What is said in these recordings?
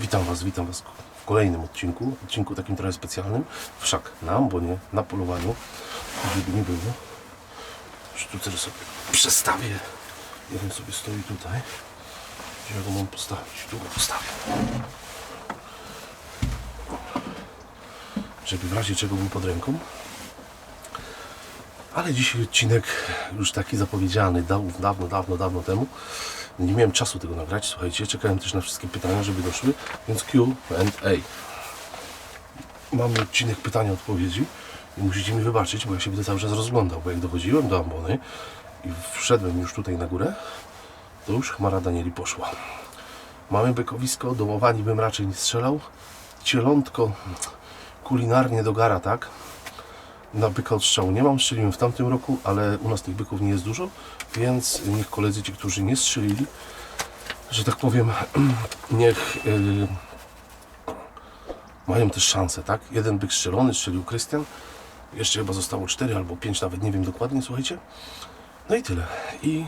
Witam Was w kolejnym odcinku takim trochę specjalnym, wszak na ambonie, na polowaniu, żeby nie było. Sztucer sobie przestawię, jeden sobie stoi tutaj, gdzie ja go mam postawić, tu go postawię, żeby w razie czego był pod ręką. Ale dzisiaj odcinek już taki zapowiedziany dawno temu. Nie miałem czasu tego nagrać, słuchajcie, czekałem też na wszystkie pytania, żeby doszły, więc Q&A. Mamy odcinek pytania-odpowiedzi i musicie mi wybaczyć, bo ja się będę cały czas rozglądał, bo jak dochodziłem do ambony i wszedłem już tutaj na górę, to już chmara Danieli poszła. Mamy bekowisko, dołowani bym raczej nie strzelał, cielątko kulinarnie dogara, tak? Na byka od strzału nie mam, strzeliłem w tamtym roku, ale u nas tych byków nie jest dużo, więc niech koledzy ci, którzy nie strzelili, że tak powiem, niech mają też szansę, tak? Jeden byk strzelony, strzelił Krystian, jeszcze chyba zostało 4 albo 5, nawet nie wiem dokładnie, słuchajcie. No i tyle. I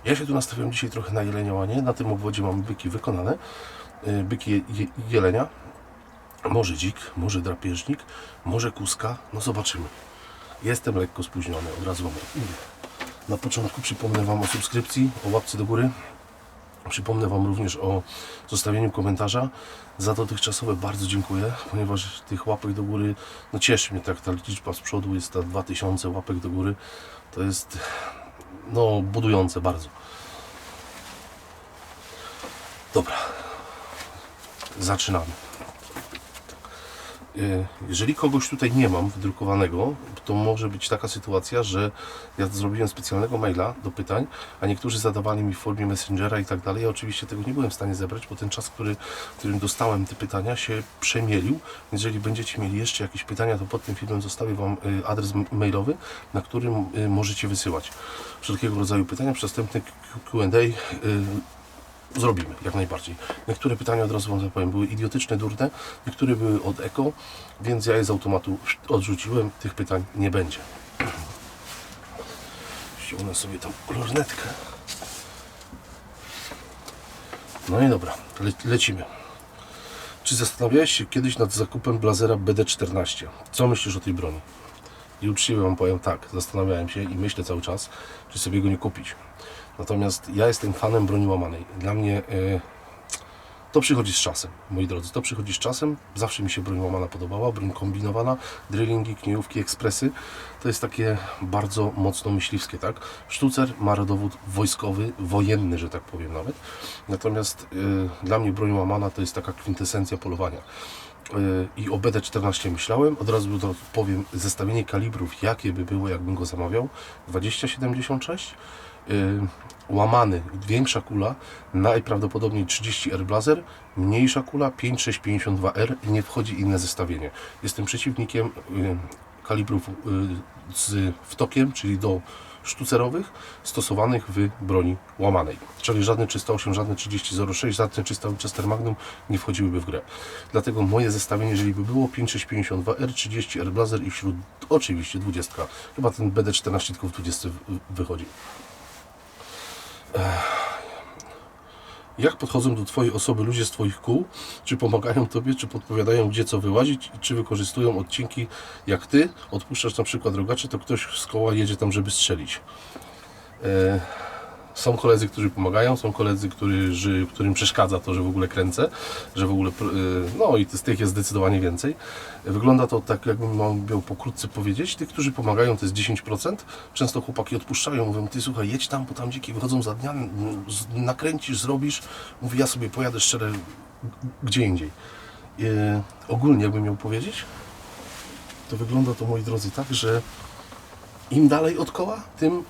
ja się tu nastawiam dzisiaj trochę na jeleniałanie, na tym obwodzie mamy byki wykonane, byki jelenia. Może dzik, może drapieżnik, może kuska, no zobaczymy. Jestem lekko spóźniony, od razu Wam mówię. Na początku przypomnę Wam o subskrypcji, o łapce do góry. Przypomnę Wam również o zostawieniu komentarza. Za dotychczasowe bardzo dziękuję, ponieważ tych łapek do góry, no cieszy mnie tak, ta liczba z przodu jest ta 2000 łapek do góry. To jest, no, budujące bardzo. Dobra, zaczynamy. Jeżeli kogoś tutaj nie mam wydrukowanego, to może być taka sytuacja, że ja zrobiłem specjalnego maila do pytań, a niektórzy zadawali mi w formie Messengera i tak dalej. Ja oczywiście tego nie byłem w stanie zebrać, bo ten czas, w którym dostałem te pytania, się przemielił. Jeżeli będziecie mieli jeszcze jakieś pytania, to pod tym filmem zostawię Wam adres mailowy, na którym możecie wysyłać wszelkiego rodzaju pytania. Przystępne Q&A zrobimy, jak najbardziej. Niektóre pytania, od razu Wam zapowiem, były idiotyczne, durne, niektóre były od eko, więc ja je z automatu odrzuciłem, tych pytań nie będzie. Ściągnę sobie tą lornetkę. No i dobra, lecimy. Czy zastanawiałeś się kiedyś nad zakupem blazera BD14? Co myślisz o tej broni? I uczciwie Wam powiem tak, zastanawiałem się i myślę cały czas, czy sobie go nie kupić. Natomiast ja jestem fanem broni łamanej. Dla mnie to przychodzi z czasem, moi drodzy. To przychodzi z czasem. Zawsze mi się broń łamana podobała. Broń kombinowana, drillingi, kniejówki, ekspresy. To jest takie bardzo mocno myśliwskie, tak? Sztucer ma rodowód wojskowy, wojenny, że tak powiem nawet. Natomiast dla mnie broń łamana to jest taka kwintesencja polowania. I o BD14 myślałem, od razu powiem zestawienie kalibrów, jakie by było, jakbym go zamawiał. 2076, łamany, większa kula, najprawdopodobniej 30R Blazer, mniejsza kula 5652R i nie wchodzi inne zestawienie. Jestem przeciwnikiem kalibrów z wtokiem, czyli do sztucerowych, stosowanych w broni łamanej. Czyli żadne 308, żadne 3006, żadne 300 Winchester Magnum nie wchodziłyby w grę. Dlatego moje zestawienie, jeżeli by było 5652R, 30R Blazer i wśród oczywiście 20. Chyba ten BD14 tylko w 20 wychodzi. Jak podchodzą do Twojej osoby ludzie z Twoich kół? Czy pomagają Tobie, czy podpowiadają, gdzie co wyłazić? Czy wykorzystują odcinki jak Ty? Odpuszczasz na przykład rogaczy, to ktoś z koła jedzie tam, żeby strzelić. Są koledzy, którzy pomagają, są koledzy, którym przeszkadza to, że w ogóle kręcę, że w ogóle, no i z tych jest zdecydowanie więcej. Wygląda to tak, jakbym miał pokrótce powiedzieć. Tych, którzy pomagają, to jest 10%. Często chłopaki odpuszczają, mówią, ty słuchaj, jedź tam, bo tam dziki wychodzą za dnia, nakręcisz, zrobisz. Mówi, ja sobie pojadę szczerze gdzie indziej. Ogólnie, jakbym miał powiedzieć, to wygląda to, moi drodzy, tak, że im dalej od koła, tym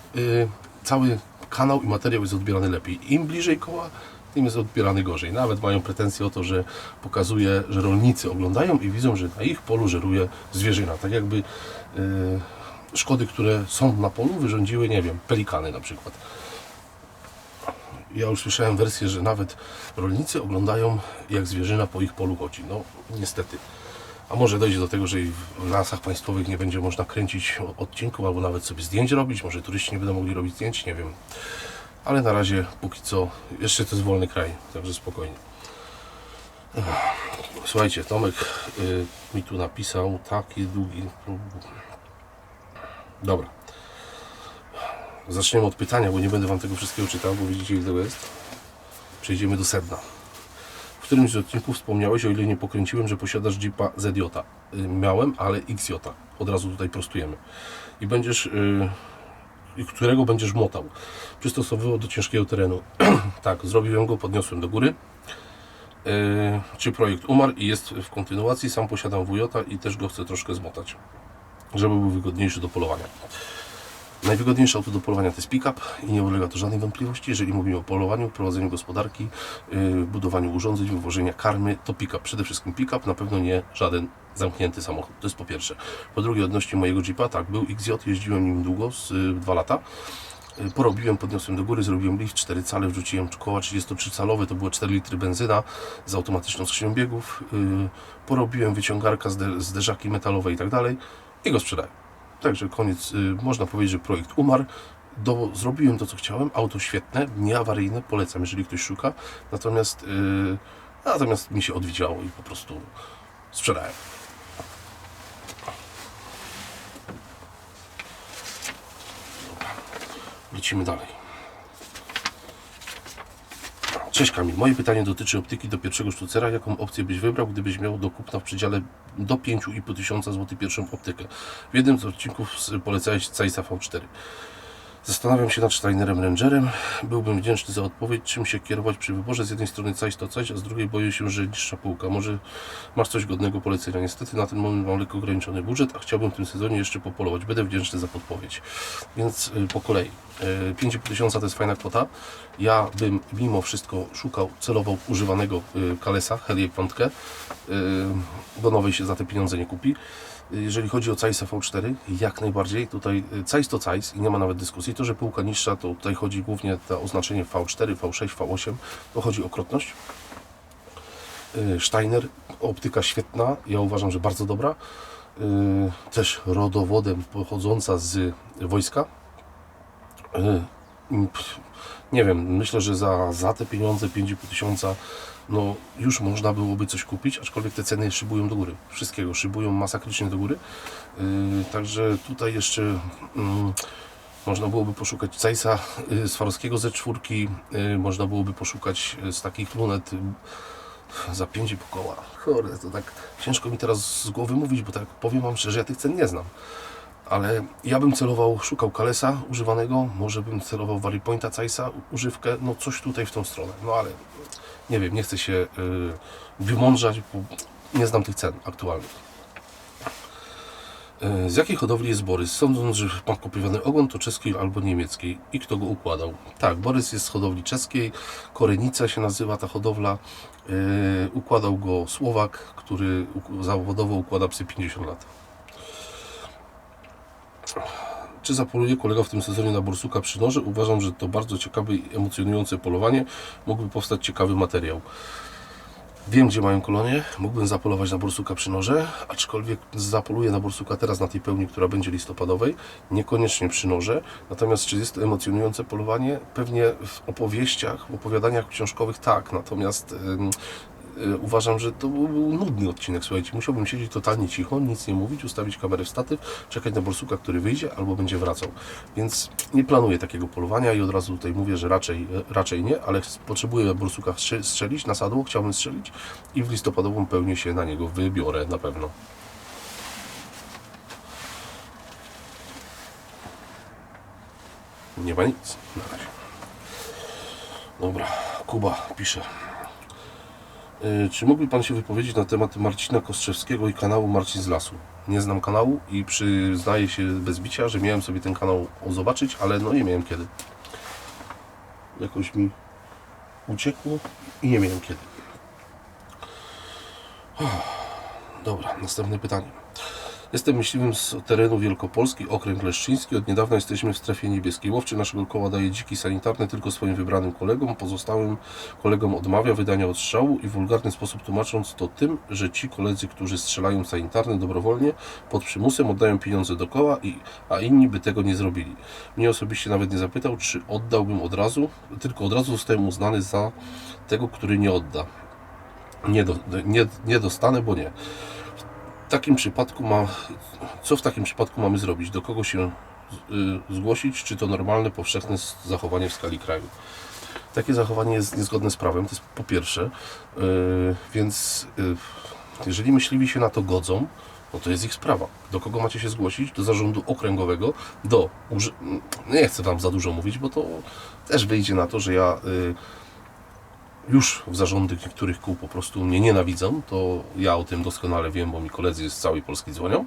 cały kanał i materiał jest odbierany lepiej. Im bliżej koła, tym jest odbierany gorzej. Nawet mają pretensje o to, że pokazuje, że rolnicy oglądają i widzą, że na ich polu żeruje zwierzyna. Tak jakby szkody, które są na polu, wyrządziły, nie wiem, pelikany na przykład. Ja już słyszałem wersję, że nawet rolnicy oglądają, jak zwierzyna po ich polu chodzi. No, niestety. A może dojdzie do tego, że w lasach państwowych nie będzie można kręcić odcinków, albo nawet sobie zdjęć robić, może turyści nie będą mogli robić zdjęć, nie wiem. Ale na razie, póki co, jeszcze to jest wolny kraj, także spokojnie. Słuchajcie, Tomek mi tu napisał taki długi... Dobra. Zaczniemy od pytania, bo nie będę wam tego wszystkiego czytał, bo widzicie, ile tego jest. Przejdziemy do sedna. W którymś z odcinków wspomniałeś, o ile nie pokręciłem, że posiadasz Jeepa ZJ. Miałem, ale XJ. Od razu tutaj prostujemy. I będziesz... którego będziesz motał. Przystosowywał do ciężkiego terenu. Tak, zrobiłem go, podniosłem do góry. Czy projekt umarł i jest w kontynuacji? Sam posiadam WJ i też go chcę troszkę zmotać, żeby był wygodniejszy do polowania. Najwygodniejsze auto do polowania to jest pick-up i nie ulega to żadnej wątpliwości. Jeżeli mówimy o polowaniu, prowadzeniu gospodarki, budowaniu urządzeń, wywożenia karmy, to pick-up. Przede wszystkim pick-up, na pewno nie żaden zamknięty samochód. To jest po pierwsze. Po drugie, odnośnie mojego Jeepa, tak, był XJ, jeździłem nim długo, 2 lata. Porobiłem, podniosłem do góry, zrobiłem lift, 4 cale, wrzuciłem koła 33-calowe, to było 4 litry benzyna z automatyczną skrzynią biegów. Porobiłem wyciągarka, zderzaki metalowe i tak dalej i go sprzedałem. Także koniec, można powiedzieć, że projekt umarł. Zrobiłem to, co chciałem, auto świetne, nieawaryjne, polecam, jeżeli ktoś szuka, natomiast mi się odwiedziało i po prostu sprzedałem. Dobra, lecimy dalej. Cześć Kamil, moje pytanie dotyczy optyki do pierwszego sztucera. Jaką opcję byś wybrał, gdybyś miał do kupna w przedziale do 5,5 tysiąca zł pierwszą optykę? W jednym z odcinków polecałeś Zeissa V4. Zastanawiam się nad Steinerem Rangerem. Byłbym wdzięczny za odpowiedź, czym się kierować przy wyborze. Z jednej strony Zeiss to Zeiss, a z drugiej boję się, że niższa półka. Może masz coś godnego polecenia. Niestety na ten moment mam lekko ograniczony budżet, a chciałbym w tym sezonie jeszcze popolować. Będę wdzięczny za podpowiedź. Więc po kolei. 5,5 tysiąca to jest fajna kwota. Ja bym mimo wszystko szukał, celował używanego Kalesa, Helię 5, bo nowej się za te pieniądze nie kupi. Jeżeli chodzi o Zeissa V4, jak najbardziej, tutaj Zeiss to Zeiss i nie ma nawet dyskusji. To, że półka niższa, to tutaj chodzi głównie o oznaczenie V4, V6, V8, to chodzi o krotność. Steiner, optyka świetna, ja uważam, że bardzo dobra. Też rodowodem pochodząca z wojska. Nie wiem, myślę, że za te pieniądze 5,5 tysiąca no już można byłoby coś kupić, aczkolwiek te ceny szybują do góry. Wszystkiego szybują masakrycznie do góry. Także tutaj jeszcze można byłoby poszukać Zeissa Swarowskiego Z4, można byłoby poszukać z takich lunet za 5,5 koła. Kurde, to tak ciężko mi teraz z głowy mówić, bo tak powiem wam szczerze, ja tych cen nie znam. Ale ja bym szukał Kalesa używanego, może bym celował Varipointa Zeissa, używkę, no coś tutaj w tą stronę. No ale nie wiem, nie chcę się wymądrzać, bo nie znam tych cen aktualnych. Z jakiej hodowli jest Borys? Sądząc, że ma kopiowany ogon, to czeskiej albo niemieckiej. I kto go układał? Tak, Borys jest z hodowli czeskiej, Korenica się nazywa ta hodowla. Układał go Słowak, który zawodowo układa psy 50 lat. Czy zapoluje kolega w tym sezonie na borsuka przy noże? Uważam, że to bardzo ciekawe i emocjonujące polowanie. Mógłby powstać ciekawy materiał. Wiem, gdzie mają kolonie. Mógłbym zapolować na borsuka przy noże, aczkolwiek zapoluję na borsuka teraz na tej pełni, która będzie listopadowej. Niekoniecznie przy noże. Natomiast czy jest to emocjonujące polowanie? Pewnie w opowieściach, w opowiadaniach książkowych tak. Natomiast uważam, że to był nudny odcinek, słuchajcie, musiałbym siedzieć totalnie cicho, nic nie mówić, ustawić kamerę w statyw, czekać na borsuka, który wyjdzie albo będzie wracał, więc nie planuję takiego polowania i od razu tutaj mówię, że raczej nie, ale potrzebuję borsuka strzelić, na sadło chciałbym strzelić i w listopadową pełnię się na niego wybiorę na pewno. Nie ma nic na razie. Dobra, Kuba pisze. Czy mógłby Pan się wypowiedzieć na temat Marcina Kostrzewskiego i kanału Marcin z Lasu? Nie znam kanału i przyznaję się bez bicia, że miałem sobie ten kanał zobaczyć, ale no nie miałem kiedy. Jakoś mi uciekło i nie miałem kiedy. Dobra, następne pytanie. Jestem myśliwym z terenu Wielkopolski, okręg leszczyński. Od niedawna jesteśmy w strefie niebieskiej. Łowczy naszego koła daje dziki sanitarne tylko swoim wybranym kolegom. Pozostałym kolegom odmawia wydania odstrzału i w wulgarny sposób tłumacząc to tym, że ci koledzy, którzy strzelają sanitarne dobrowolnie, pod przymusem oddają pieniądze do koła, a inni by tego nie zrobili. Mnie osobiście nawet nie zapytał, czy oddałbym od razu, tylko od razu zostałem uznany za tego, który nie odda. nie dostanę, bo nie. W takim przypadku co w takim przypadku mamy zrobić? Do kogo się zgłosić? Czy to normalne, powszechne zachowanie w skali kraju? Takie zachowanie jest niezgodne z prawem, to jest po pierwsze, więc jeżeli myśliwi się na to godzą, no to jest ich sprawa. Do kogo macie się zgłosić? Do zarządu okręgowego, nie chcę Wam za dużo mówić, bo to też wyjdzie na to, że ja już w zarządy niektórych kół po prostu mnie nienawidzą, to ja o tym doskonale wiem, bo mi koledzy z całej Polski dzwonią,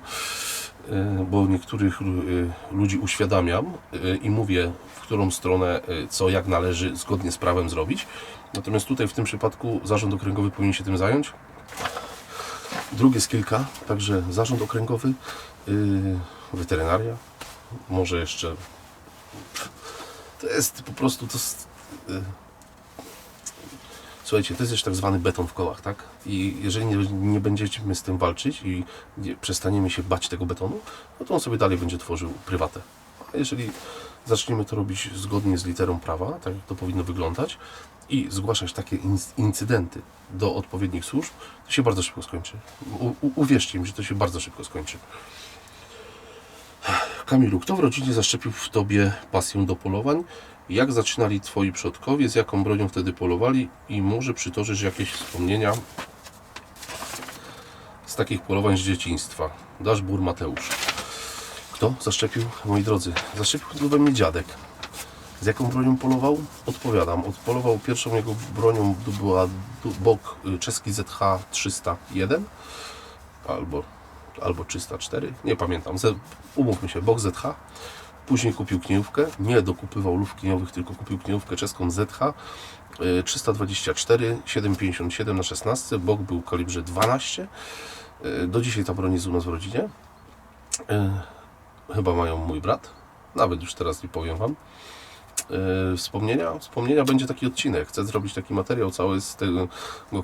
bo niektórych ludzi uświadamiam i mówię, w którą stronę, co jak należy zgodnie z prawem zrobić. Natomiast tutaj w tym przypadku zarząd okręgowy powinien się tym zająć. Dróg jest kilka, także zarząd okręgowy, weterynaria, może jeszcze, to jest po prostu, słuchajcie, to jest jeszcze tak zwany beton w kołach, tak? I jeżeli nie będziemy z tym walczyć i nie przestaniemy się bać tego betonu, no to on sobie dalej będzie tworzył prywatę. A jeżeli zaczniemy to robić zgodnie z literą prawa, tak jak to powinno wyglądać, i zgłaszać takie incydenty do odpowiednich służb, to się bardzo szybko skończy. Uwierzcie mi, że to się bardzo szybko skończy. Kamilu, kto w rodzinie zaszczepił w Tobie pasję do polowań? Jak zaczynali Twoi przodkowie? Z jaką bronią wtedy polowali? I może przytoczysz jakieś wspomnienia z takich polowań z dzieciństwa? Daszbur Mateusz. Kto zaszczepił? Moi drodzy, zaszczepił we mnie dziadek. Z jaką bronią polował? Odpowiadam. Polował pierwszą jego bronią była bok czeski ZH-301 albo 304, nie pamiętam. Umówmy się, bok ZH. Później kupił kniówkę, nie dokupywał luf kiniowych, tylko kupił kniówkę czeską ZH 324 7,57 na 16. Bok był w kalibrze 12. Do dzisiaj ta broń jest u nas w rodzinie. Chyba mają mój brat. Nawet już teraz nie powiem Wam. Wspomnienia będzie taki odcinek. Chcę zrobić taki materiał cały z tego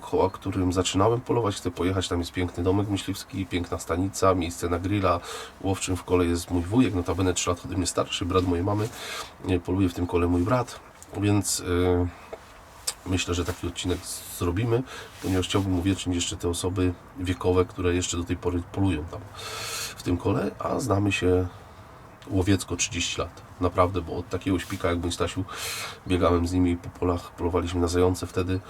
koła, którym zaczynałem polować. Chcę pojechać, tam jest piękny domek myśliwski, piękna stanica, miejsce na grilla. Łowczym w kole jest mój wujek, notabene 3 lata ode mnie starszy, brat mojej mamy. Poluje w tym kole mój brat, więc myślę, że taki odcinek zrobimy, ponieważ chciałbym uwiecznić jeszcze te osoby wiekowe, które jeszcze do tej pory polują tam w tym kole, a znamy się łowiecko 30 lat. Naprawdę, bo od takiego śpika jak bądź Stasiu biegałem z nimi po polach, polowaliśmy na zające wtedy.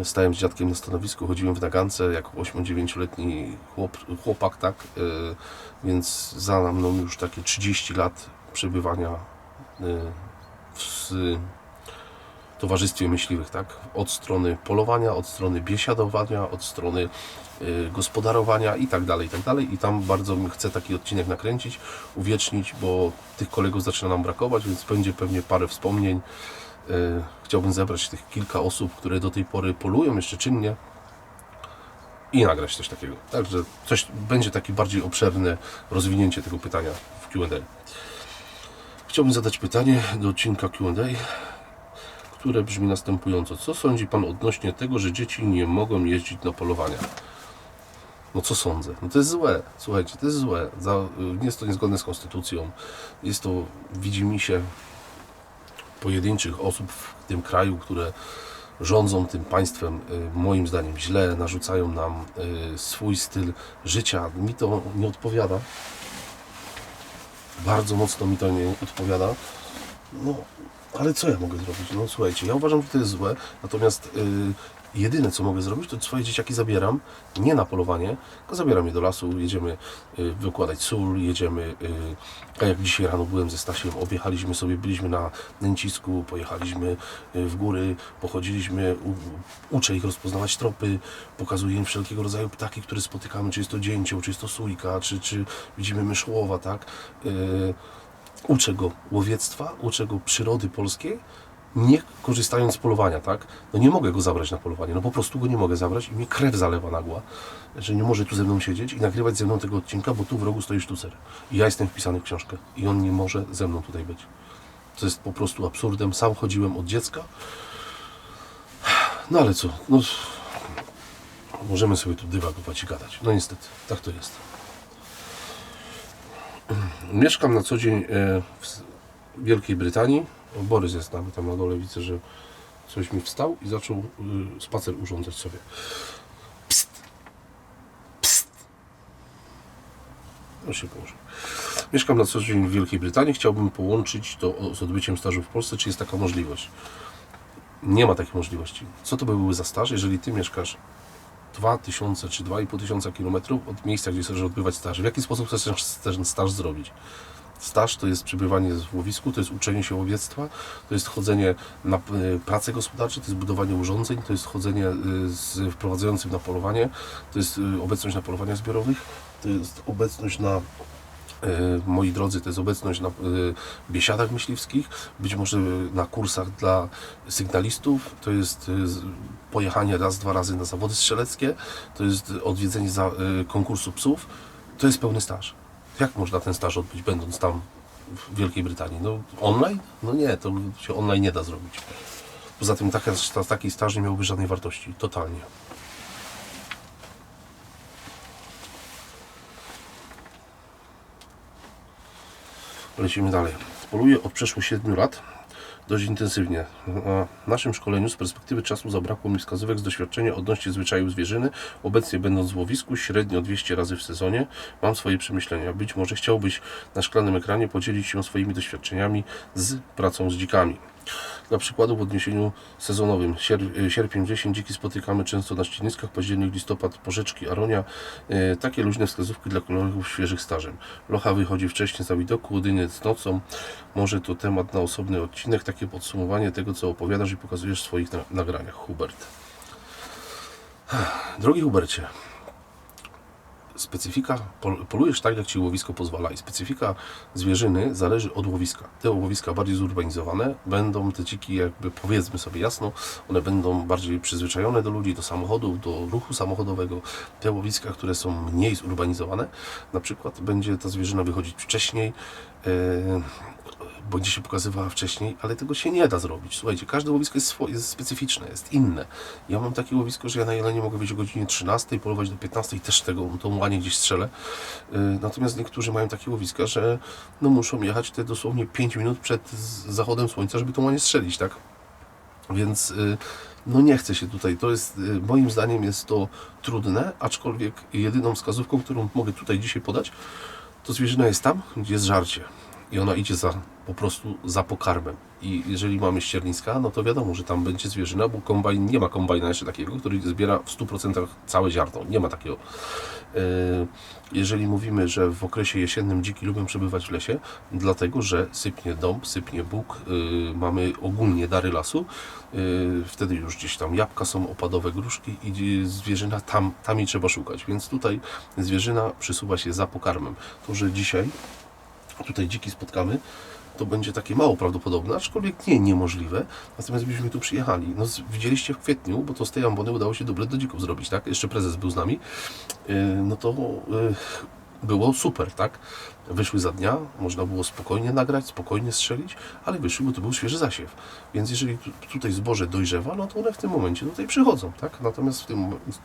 Stałem z dziadkiem na stanowisku, chodziłem w nagance jak 8-9-letni chłopak, tak? Więc za mną już takie 30 lat przebywania w towarzystwie myśliwych, tak? Od strony polowania, od strony biesiadowania, od strony gospodarowania i tak dalej, i tak dalej. I tam bardzo chcę taki odcinek nakręcić, uwiecznić, bo tych kolegów zaczyna nam brakować, więc będzie pewnie parę wspomnień. Chciałbym zebrać tych kilka osób, które do tej pory polują jeszcze czynnie i nagrać coś takiego. Także coś będzie takie bardziej obszerne rozwinięcie tego pytania w Q&A. Chciałbym zadać pytanie do odcinka Q&A, które brzmi następująco. Co sądzi Pan odnośnie tego, że dzieci nie mogą jeździć na polowania? No co sądzę? No to jest złe. Słuchajcie, to jest złe. Jest to niezgodne z konstytucją. Jest to widzimisię pojedynczych osób w tym kraju, które rządzą tym państwem, moim zdaniem źle, narzucają nam swój styl życia. Mi to nie odpowiada. Bardzo mocno mi to nie odpowiada. No, ale co ja mogę zrobić? No słuchajcie, ja uważam, że to jest złe, natomiast jedyne co mogę zrobić, to swoje dzieciaki zabieram, nie na polowanie, tylko zabieram je do lasu, jedziemy wykładać sól, jedziemy, a jak dzisiaj rano byłem ze Stasiem, objechaliśmy sobie, byliśmy na Nęcisku, pojechaliśmy w góry, pochodziliśmy, uczę ich rozpoznawać tropy, pokazuję im wszelkiego rodzaju ptaki, które spotykamy, czy jest to dzięcioł, czy jest to sójka, czy widzimy myszłowa, tak? Uczę go łowiectwa, uczę go przyrody polskiej, nie korzystając z polowania, tak? No nie mogę go zabrać na polowanie, no po prostu go nie mogę zabrać i mnie krew zalewa nagła, że nie może tu ze mną siedzieć i nagrywać ze mną tego odcinka, bo tu w rogu stoi sztucer. I ja jestem wpisany w książkę i on nie może ze mną tutaj być. To jest po prostu absurdem. Sam chodziłem od dziecka. No ale co? No, możemy sobie tu dywagować i gadać. No niestety, tak to jest. Mieszkam na co dzień w Wielkiej Brytanii. Borys jest tam na dole, widzę, że coś mi wstał i zaczął spacer urządzać sobie. On się położył. Mieszkam na co dzień w Wielkiej Brytanii. Chciałbym połączyć to z odbyciem stażu w Polsce. Czy jest taka możliwość? Nie ma takiej możliwości. Co to by były za staż, jeżeli Ty mieszkasz 2000 czy 2500 km od miejsca, gdzie chcesz odbywać staż? W jaki sposób chcesz ten staż zrobić? Staż to jest przebywanie w łowisku, to jest uczenie się łowiectwa, to jest chodzenie na prace gospodarcze, to jest budowanie urządzeń, to jest chodzenie z wprowadzającym na polowanie, to jest obecność na polowaniach zbiorowych, to jest obecność na, moi drodzy, to jest obecność na biesiadach myśliwskich, być może na kursach dla sygnalistów, to jest pojechanie raz, dwa razy na zawody strzeleckie, to jest odwiedzenie konkursu psów, to jest pełny staż. Jak można ten staż odbyć, będąc tam w Wielkiej Brytanii? No online? No nie, to się online nie da zrobić. Poza tym taki staż nie miałby żadnej wartości, totalnie. Lecimy dalej. Poluję od przeszło 7 lat, dość intensywnie. Na naszym szkoleniu z perspektywy czasu zabrakło mi wskazówek z doświadczenia odnośnie zwyczajów zwierzyny. Obecnie będąc w łowisku średnio 200 razy w sezonie mam swoje przemyślenia. Być może chciałbyś na szklanym ekranie podzielić się swoimi doświadczeniami z pracą z dzikami. Dla przykładu w odniesieniu sezonowym sierpień-wrzesień dziki spotykamy często na ścieniskach, październik, listopad, porzeczki, aronia. Takie luźne wskazówki dla kolegów świeżych stażem. Locha wychodzi wcześniej za widoku, łodyniec nocą. Może to temat na osobny odcinek, takie podsumowanie tego, co opowiadasz i pokazujesz w swoich nagraniach. Hubert. Drogi Hubercie, specyfika, polujesz tak, jak Ci łowisko pozwala i specyfika zwierzyny zależy od łowiska. Te łowiska bardziej zurbanizowane będą, te dziki jakby, powiedzmy sobie jasno, one będą bardziej przyzwyczajone do ludzi, do samochodów, do ruchu samochodowego. Te łowiska, które są mniej zurbanizowane, na przykład będzie ta zwierzyna wychodzić wcześniej, będzie się pokazywała wcześniej, ale tego się nie da zrobić. Słuchajcie, każde łowisko jest specyficzne, jest inne. Ja mam takie łowisko, że ja na jelenie mogę być o godzinie 13, polować do 15 i też tą łanię gdzieś strzelę. Natomiast niektórzy mają takie łowiska, że no muszą jechać te dosłownie 5 minut przed zachodem słońca, żeby tą łanię strzelić, tak? Więc no nie chce się tutaj. To jest, moim zdaniem jest to trudne, aczkolwiek jedyną wskazówką, którą mogę tutaj dzisiaj podać, to zwierzyna jest tam, gdzie jest żarcie. I ona idzie po prostu za pokarmem. I jeżeli mamy ścierniska, no to wiadomo, że tam będzie zwierzyna, bo kombajn, nie ma kombajna jeszcze takiego, który zbiera w 100% całe ziarno. Nie ma takiego. Jeżeli mówimy, że w okresie jesiennym dziki lubią przebywać w lesie, dlatego, że sypnie dąb, sypnie bóg, mamy ogólnie dary lasu, wtedy już gdzieś tam jabłka są, opadowe gruszki i zwierzyna tam jej trzeba szukać. Więc tutaj zwierzyna przysuwa się za pokarmem. To, że dzisiaj tutaj dziki spotkamy, to będzie takie mało prawdopodobne, aczkolwiek nie niemożliwe. Natomiast byśmy tu przyjechali. No, widzieliście w kwietniu, bo to z tej ambony udało się dublet do dzików zrobić, tak? Jeszcze prezes był z nami. No to było super, tak? Wyszły za dnia, można było spokojnie nagrać, spokojnie strzelić, ale wyszły, bo to był świeży zasiew. Więc jeżeli tutaj zboże dojrzewa, no to one w tym momencie tutaj przychodzą, tak? Natomiast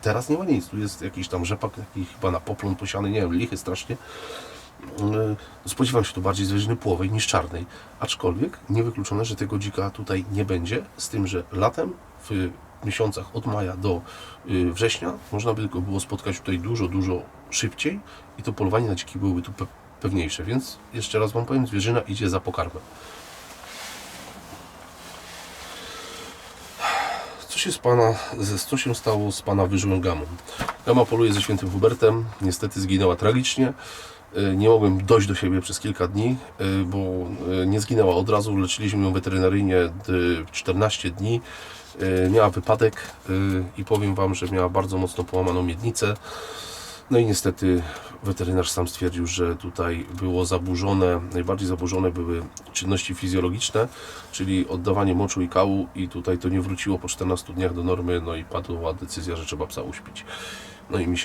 teraz nie ma nic. Tu jest jakiś tam rzepak, taki chyba na poplon posiany, nie wiem, lichy strasznie. Spodziewam się tu bardziej zwierzyny płowej niż czarnej, aczkolwiek niewykluczone, że tego dzika tutaj nie będzie, z tym, że latem w miesiącach od maja do września można by go było spotkać tutaj dużo szybciej i to polowanie na dziki byłoby tu pewniejsze, więc jeszcze raz Wam powiem, zwierzyna idzie za pokarmem. Co się stało z Pana wyżyłą gamą? Gama poluje ze świętym Hubertem, niestety zginęła tragicznie. Nie mogłem dojść do siebie przez kilka dni, bo nie zginęła od razu. Leczyliśmy ją weterynaryjnie 14 dni. Miała wypadek i powiem Wam, że miała bardzo mocno połamaną miednicę. No i niestety weterynarz sam stwierdził, że tutaj było zaburzone, najbardziej zaburzone były czynności fizjologiczne, czyli oddawanie moczu i kału i tutaj to nie wróciło po 14 dniach do normy, no i padła decyzja, że trzeba psa uśpić. No i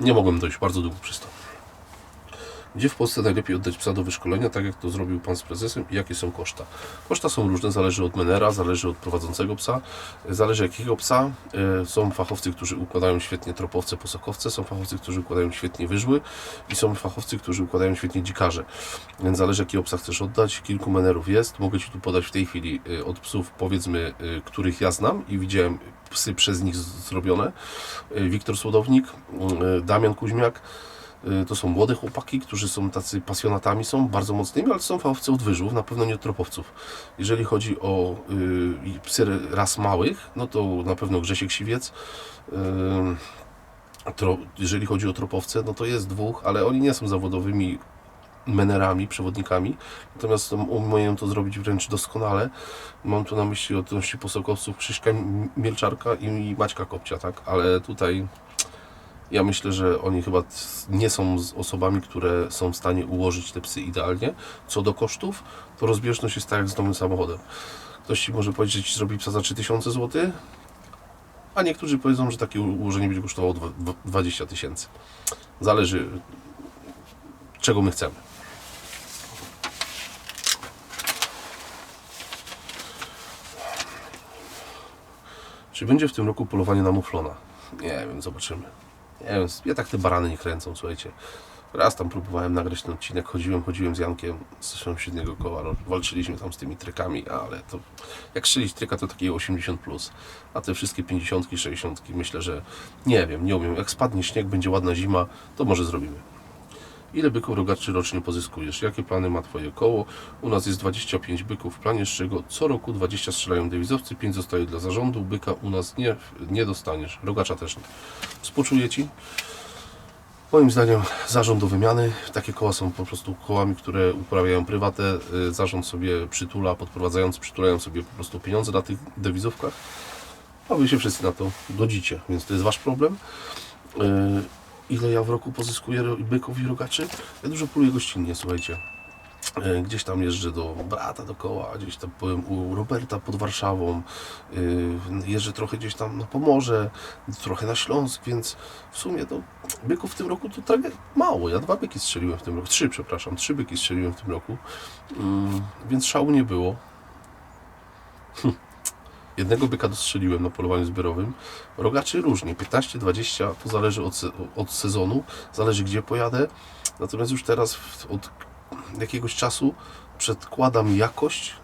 nie mogłem dojść bardzo długo przez to. Gdzie w Polsce najlepiej oddać psa do wyszkolenia, tak jak to zrobił Pan z prezesem i jakie są koszta? Koszta są różne, zależy od menera, zależy od prowadzącego psa, zależy jakiego psa. Są fachowcy, którzy układają świetnie tropowce, posokowce, są fachowcy, którzy układają świetnie wyżły i są fachowcy, którzy układają świetnie dzikarze. Więc zależy jakiego psa chcesz oddać, kilku menerów jest. Mogę Ci tu podać w tej chwili od psów, powiedzmy, których ja znam i widziałem psy przez nich zrobione. Wiktor Słodownik, Damian Kuźmiak, To są młode chłopaki, którzy są tacy pasjonatami, są bardzo mocnymi, ale są fachowcy od wyżów, na pewno nie od tropowców. Jeżeli chodzi o psy ras małych, no to na pewno Grzesiek Siwiec. Jeżeli chodzi o tropowce, no to jest dwóch, ale oni nie są zawodowymi menerami, przewodnikami, natomiast umieją to zrobić wręcz doskonale. Mam tu na myśli odnośnie posokowców Krzyśka Mielczarka i Maćka Kopcia, tak? Ale tutaj ja myślę, że oni chyba nie są osobami, które są w stanie ułożyć te psy idealnie. Co do kosztów, to rozbieżność jest tak jak z nowym samochodem. Ktoś Ci może powiedzieć, że Ci zrobi psa za 3000 zł, a niektórzy powiedzą, że takie ułożenie będzie kosztowało 20 000. Zależy, czego my chcemy. Czy będzie w tym roku polowanie na muflona? Nie wiem, zobaczymy. Nie wiem, ja tak te barany nie kręcą, słuchajcie. Raz tam próbowałem nagrać ten odcinek, chodziłem z Jankiem z sąsiedniego koła, walczyliśmy tam z tymi trykami, ale to jak strzelić tryka to takie 80+, a te wszystkie 50, 60 myślę, że nie wiem, nie umiem. Jak spadnie śnieg, będzie ładna zima, to może zrobimy. Ile byków rogaczy rocznie pozyskujesz? Jakie plany ma Twoje koło? U nas jest 25 byków w planie, z czego co roku 20 strzelają dewizowcy, 5 zostaje dla zarządu. Byka u nas nie dostaniesz. Rogacza też nie. Współczuję Ci. Moim zdaniem zarząd do wymiany. Takie koła są po prostu kołami, które uprawiają prywatę. Zarząd sobie przytula, podprowadzający przytulają sobie po prostu pieniądze na tych dewizówkach. A Wy się wszyscy na to godzicie, więc to jest Wasz problem. Ile ja w roku pozyskuję byków i rogaczy? Ja dużo poluję gościnnie, słuchajcie. Gdzieś tam jeżdżę do brata dookoła, gdzieś tam byłem u Roberta pod Warszawą, jeżdżę trochę gdzieś tam na Pomorze, trochę na Śląsk, więc w sumie to byków w tym roku to tak mało. Ja 2 byki strzeliłem w tym roku, 3 przepraszam, 3 byki strzeliłem w tym roku, więc szału nie było. Jednego byka dostrzeliłem na polowaniu zbiorowym. Rogaczy różnie, 15-20, to zależy od sezonu, zależy gdzie pojadę. Natomiast już teraz od jakiegoś czasu przedkładam jakość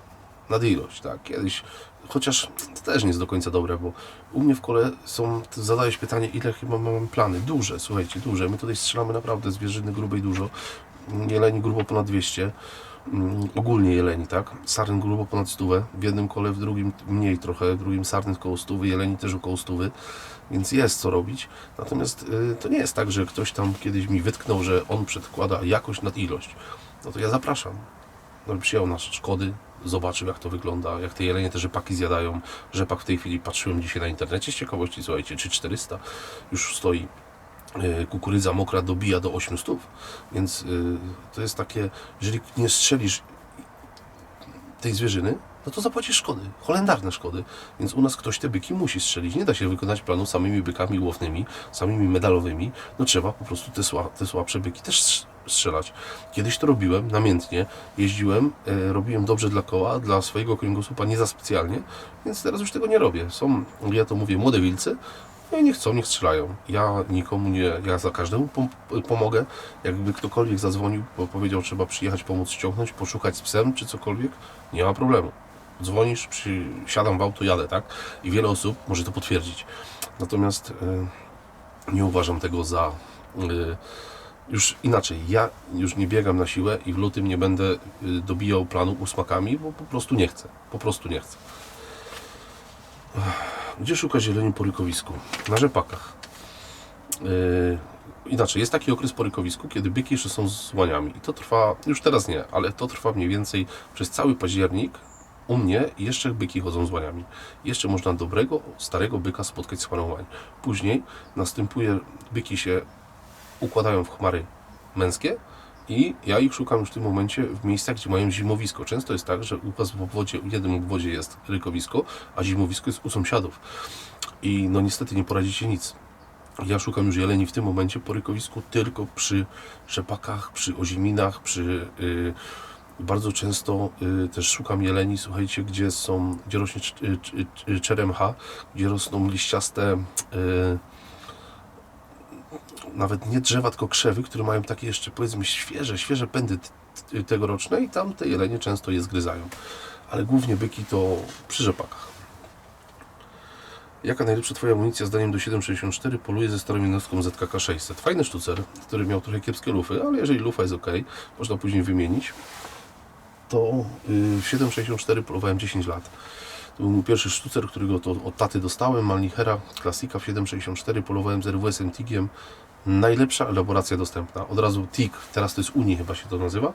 nad ilość. Tak? Kiedyś, chociaż to też nie jest do końca dobre, bo u mnie w kole zadajesz pytanie, ile chyba mamy plany. Duże, słuchajcie, duże. My tutaj strzelamy naprawdę zwierzyny grubej dużo. Jeleni grubo ponad 200. Ogólnie jeleni, tak? Sarny grubo ponad 100, w jednym kole, w drugim mniej trochę, w drugim sarny około 100, jeleni też około 100, więc jest co robić. Natomiast to nie jest tak, że ktoś tam kiedyś mi wytknął, że on przedkłada jakość nad ilość. No to ja zapraszam. No, przyjechał na Szkody, zobaczył jak to wygląda, jak te jelenie te rzepaki zjadają. Rzepak w tej chwili patrzyłem dzisiaj na internecie z ciekawości, słuchajcie, 400 już stoi. Kukurydza mokra dobija do 800, więc to jest takie, jeżeli nie strzelisz tej zwierzyny, no to zapłacisz szkody, holendarne szkody, więc u nas ktoś te byki musi strzelić. Nie da się wykonać planu samymi bykami łownymi, samymi medalowymi, no trzeba po prostu te słabsze byki też strzelać. Kiedyś to robiłem namiętnie, jeździłem, robiłem dobrze dla koła, dla swojego kręgosłupa nie za specjalnie, więc teraz już tego nie robię. Są, ja to mówię, młode wilcy, no i nie chcą, niech strzelają. Ja nikomu nie, ja za każdemu pomogę. Jakby ktokolwiek zadzwonił, bo powiedział, trzeba przyjechać, pomóc ściągnąć, poszukać z psem czy cokolwiek, nie ma problemu. Dzwonisz, siadam w auto, jadę, tak? I wiele osób może to potwierdzić. Natomiast nie uważam tego za... już inaczej, ja już nie biegam na siłę i w lutym nie będę dobijał planu ósmakami, bo po prostu nie chcę. Po prostu nie chcę. Gdzie szukać zieleni po rykowisku? Na rzepakach. Inaczej, jest taki okres po rykowisku, kiedy byki jeszcze są z łaniami. I to trwa, już teraz nie, ale to trwa mniej więcej przez cały październik. U mnie jeszcze byki chodzą z łaniami. Jeszcze można dobrego, starego byka spotkać z chmarą łań. Później następuje, byki się układają w chmary męskie i ja ich szukam już w tym momencie w miejscach, gdzie mają zimowisko. Często jest tak, że u was w obwodzie, w jednym obwodzie jest rykowisko, a zimowisko jest u sąsiadów. I no niestety nie poradzicie nic. Ja szukam już jeleni w tym momencie po rykowisku tylko przy rzepakach, przy oziminach, bardzo często też szukam jeleni, słuchajcie, gdzie rośnie czeremcha, gdzie rosną liściaste nawet nie drzewa, tylko krzewy, które mają takie jeszcze, powiedzmy, świeże pędy tegoroczne i tam te jelenie często je zgryzają. Ale głównie byki to przy rzepakach. Jaka najlepsza Twoja amunicja zdaniem do 7,64? Poluje ze starą jednostką ZKK 600. Fajny sztucer, który miał trochę kiepskie lufy, ale jeżeli lufa jest ok, można później wymienić. To w 7,64 polowałem 10 lat. To był mój pierwszy sztucer, którego to od taty dostałem. Malnichera klasika w 7,64 polowałem z RWS-em TIG-iem. Najlepsza elaboracja dostępna. Od razu TIG, teraz to jest Uni chyba się to nazywa.